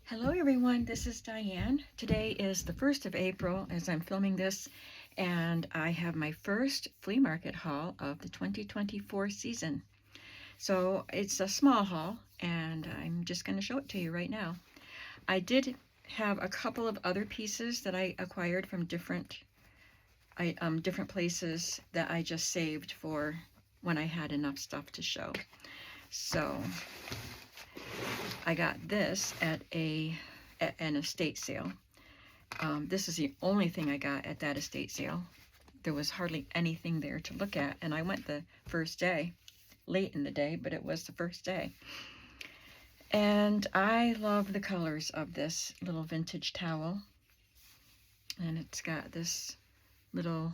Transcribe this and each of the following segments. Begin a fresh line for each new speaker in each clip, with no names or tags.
Hello everyone, this is Diane. Today is the 1st of April as I'm filming this, and I have my first flea market haul of the 2024 season. So it's a small haul, and I'm just going to show it to you right now. I did have a couple of other pieces that I acquired from different places that I just saved for when I had enough stuff to show. So I got this at an estate sale. This is the only thing I got at that estate sale. There was hardly anything there to look at, and I went the first day, late in the day, but it was the first day. And I love the colors of this little vintage towel. And it's got this little,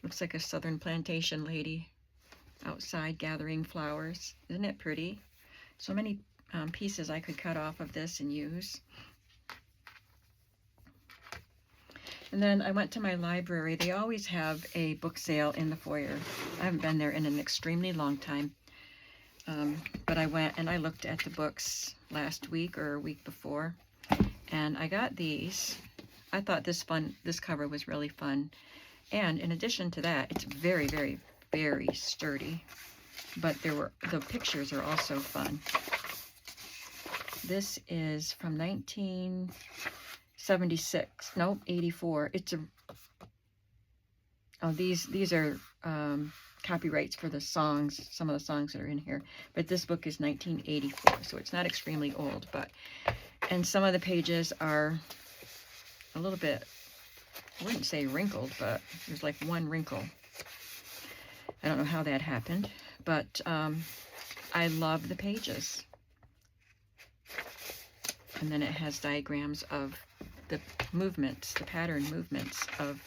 looks like a southern plantation lady outside gathering flowers. Isn't it pretty? So many pieces I could cut off of this and use. And then I went to my library. They always have a book sale in the foyer. I haven't been there in an extremely long time. But I went and I looked at the books last week or a week before. And I got these. I thought this cover was really fun. And in addition to that, it's very, very, very sturdy. But the pictures are also fun. This is from 1976. Nope, 84. These are copyrights for the songs, some of the songs that are in here. But this book is 1984, so it's not extremely old. And some of the pages are a little bit, I wouldn't say wrinkled, but there's like one wrinkle. I don't know how that happened, but I love the pages. And then it has diagrams of the movements, the pattern movements of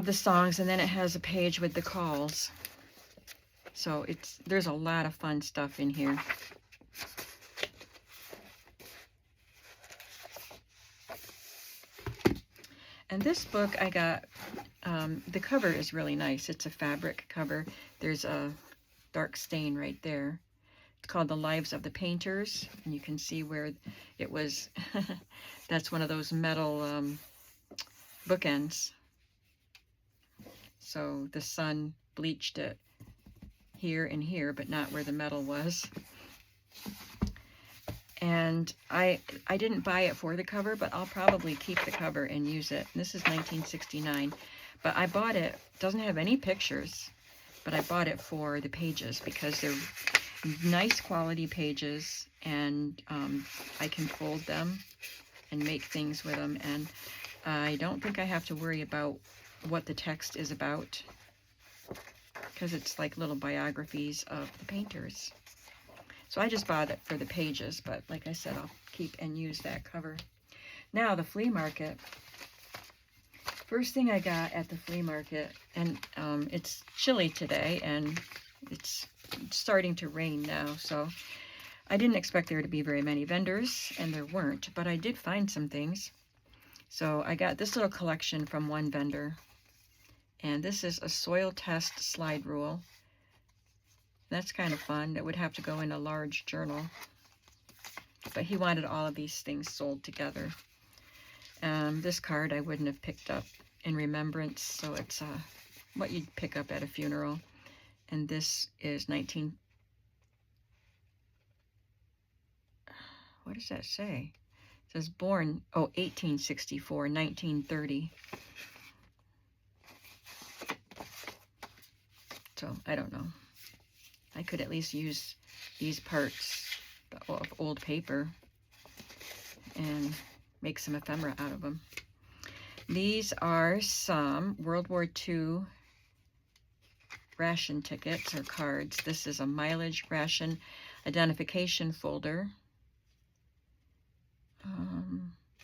the songs, and then it has a page with the calls. So there's a lot of fun stuff in here. And this book I got, the cover is really nice. It's a fabric cover. There's a dark stain right there. It's called The Lives of the Painters, and you can see where it was. That's one of those metal bookends. So the sun bleached it here and here, but not where the metal was. And I didn't buy it for the cover, but I'll probably keep the cover and use it. This is 1969, but I bought it. Doesn't have any pictures, but I bought it for the pages because they're nice quality pages, and I can fold them and make things with them, and I don't think I have to worry about what the text is about because it's like little biographies of the painters. So I just bought it for the pages, but like I said, I'll keep and use that cover. Now the flea market. First thing I got at the flea market, and it's chilly today, and it's starting to rain now, so I didn't expect there to be very many vendors, and there weren't, but I did find some things. So I got this little collection from one vendor, and this is a soil test slide rule. That's kind of fun. It would have to go in a large journal, but he wanted all of these things sold together. This card I wouldn't have picked up in remembrance, so it's what you'd pick up at a funeral. And this is what does that say? It says born, 1864, 1930. So, I don't know. I could at least use these parts of old paper and make some ephemera out of them. These are some World War II ration tickets or cards. This is a mileage ration identification folder.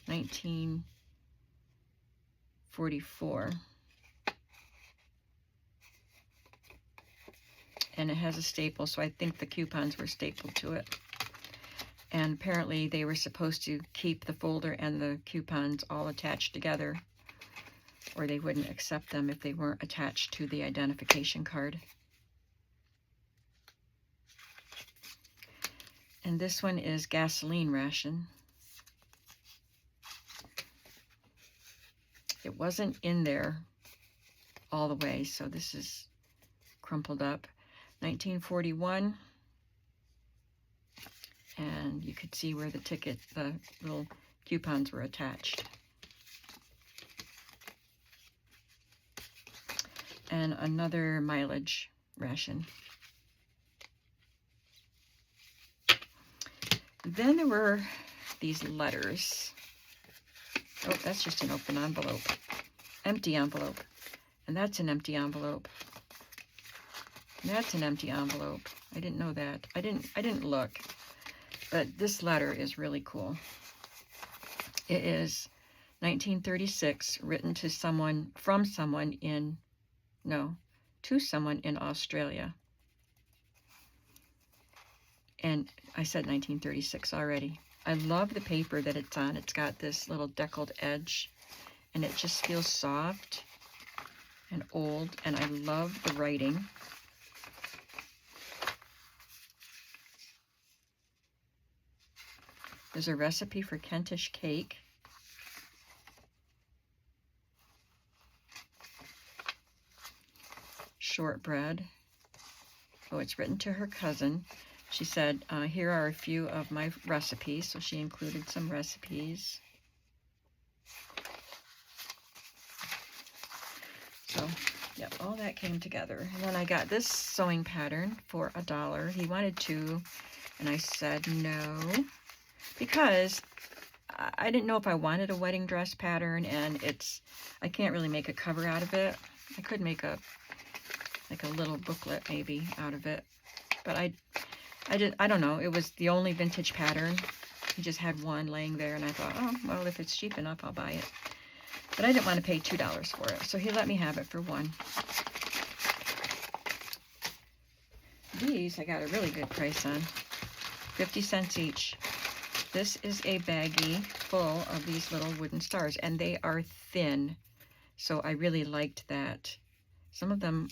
1944. And it has a staple, so I think the coupons were stapled to it. And apparently they were supposed to keep the folder and the coupons all attached together, or they wouldn't accept them if they weren't attached to the identification card. And this one is gasoline ration. It wasn't in there all the way, so this is crumpled up. 1941. And you could see where the little coupons were attached. And another mileage ration. Then there were these letters. Oh, that's just an open envelope. Empty envelope. And that's an empty envelope. And that's an empty envelope. I didn't know that. I didn't look. But this letter is really cool. It is 1936, written to someone, from someone in, no, to someone in Australia. And I said 1936 already. I love the paper that it's on. It's got this little deckled edge, and it just feels soft and old, and I love the writing. There's a recipe for Kentish cake. Shortbread. Oh, it's written to her cousin. She said, here are a few of my recipes. So she included some recipes. So, yep, all that came together. And then I got this sewing pattern for $1. He wanted $2, and I said no, because I didn't know if I wanted a wedding dress pattern, and I can't really make a cover out of it. I could make a little booklet maybe out of it, but I don't know. It was the only vintage pattern. He just had one laying there, and I thought, oh, well, if it's cheap enough, I'll buy it. But I didn't want to pay $2 for it, so he let me have it for $1. These I got a really good price on, 50 cents each. This is a baggie full of these little wooden stars, and they are thin, so I really liked that. Some of them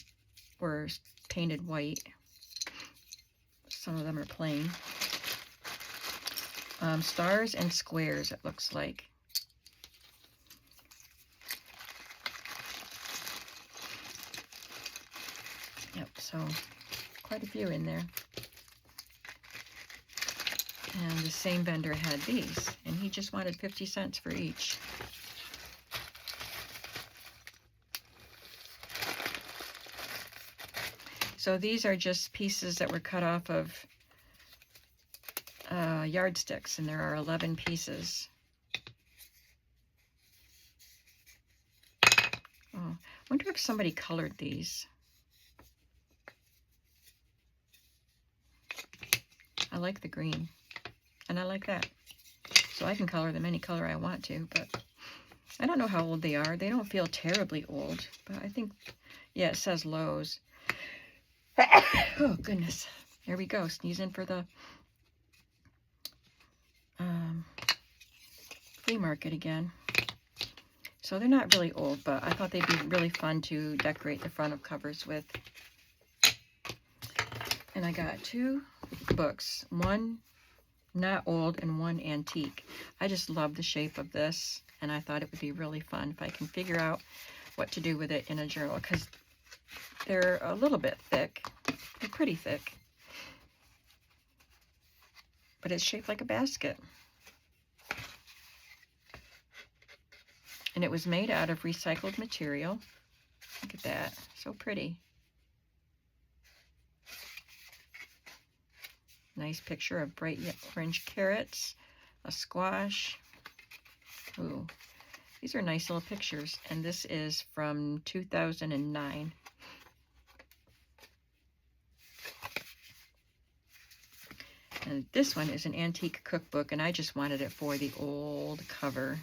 were painted white. Some of them are plain. Stars and squares, it looks like. Yep, so quite a few in there. And the same vendor had these, and he just wanted 50 cents for each. So these are just pieces that were cut off of yardsticks, and there are 11 pieces. Oh, I wonder if somebody colored these. I like the green, and I like that. So I can color them any color I want to, but I don't know how old they are. They don't feel terribly old, but I think, yeah, it says Lowe's. Oh, goodness. Here we go. Sneezing for the flea market again. So they're not really old, but I thought they'd be really fun to decorate the front of covers with. And I got 2 books. One not old and one antique. I just love the shape of this, and I thought it would be really fun if I can figure out what to do with it in a journal, because they're a little bit thick. They're pretty thick. But it's shaped like a basket. And it was made out of recycled material. Look at that. So pretty. Nice picture of bright orange carrots, a squash. Ooh, these are nice little pictures. And this is from 2009. And this one is an antique cookbook, and I just wanted it for the old cover.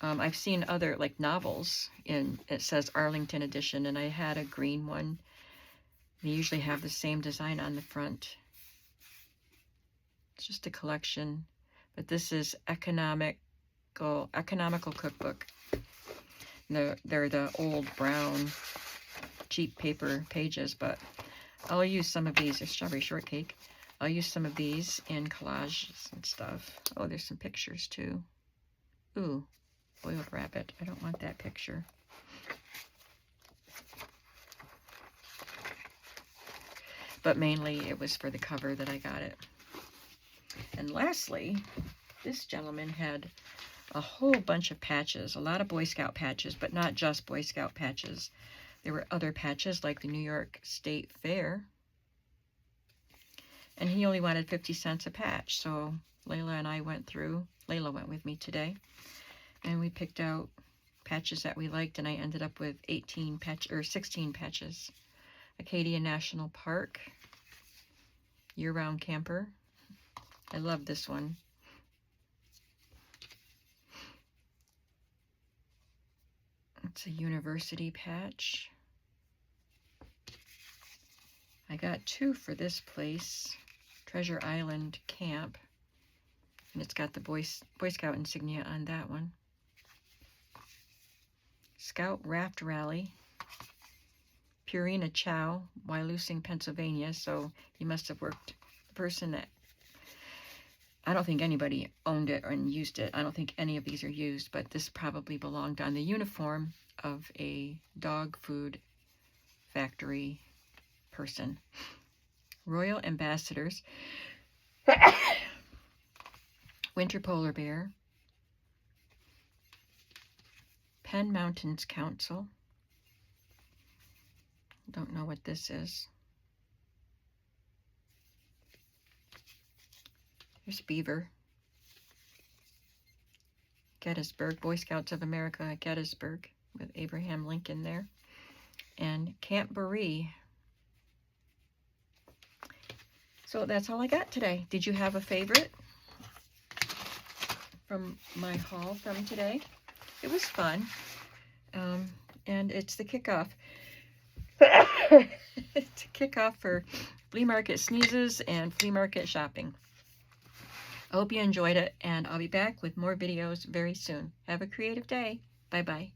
I've seen other, like, novels, it says Arlington edition, and I had a green one. They usually have the same design on the front. It's just a collection, but this is economical cookbook. They're the old brown cheap paper pages, but I'll use some of these. There's strawberry shortcake. I'll use some of these in collages and stuff. Oh, there's some pictures too. Ooh, boiled rabbit. I don't want that picture. But mainly it was for the cover that I got it. And lastly, this gentleman had a whole bunch of patches, a lot of Boy Scout patches, but not just Boy Scout patches. There were other patches like the New York State Fair. And he only wanted 50 cents a patch. So Layla and I went through, Layla went with me today, and we picked out patches that we liked, and I ended up with 16 patches. Acadia National Park, year-round camper. I love this one. It's a university patch. I got 2 for this place. Treasure Island Camp. And it's got the Boy Scout insignia on that one. Scout Raft Rally. Purina Chow, Wyalusing, Pennsylvania. So he must have worked, the person that, I don't think anybody owned it and used it. I don't think any of these are used, but this probably belonged on the uniform of a dog food factory person. Royal Ambassadors. Winter Polar Bear. Penn Mountains Council. Don't know what this is. Here's Beaver. Gettysburg, Boy Scouts of America at Gettysburg, with Abraham Lincoln there. And Camp Baree. So that's all I got today. Did you have a favorite from my haul from today? It was fun. And it's the kickoff. It's a kickoff for flea market sneezes and flea market shopping. I hope you enjoyed it, and I'll be back with more videos very soon. Have a creative day. Bye-bye.